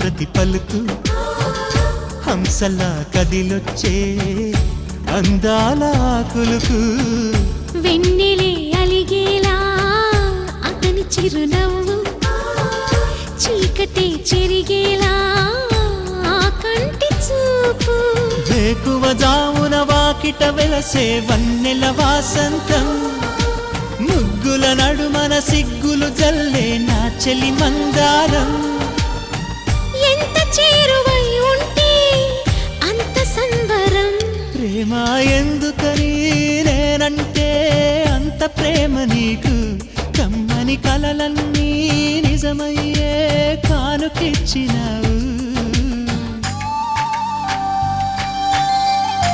ప్రతి పలుకు హంసలా కదిలొచ్చే అందాల కులుకు వెన్నెలే అలిగేలా అతని చిరునవ్వు చీకటే చెరిగేలా ఆ కంటి చూపు వేకువ జామున వాకిట వెలసే వన్నెల వాసంతం ముగ్గుల నడుమన సిగ్గులు జల్లే నా చెలి మందారం ఎంత చేరువై ఉంటే అంత సంబరం ప్రేమ ఎందుకని నేనంటే అంత ప్రేమ నీకు కమ్మని కలలన్నీ నిజమయ్యే కానుకిచ్చినావు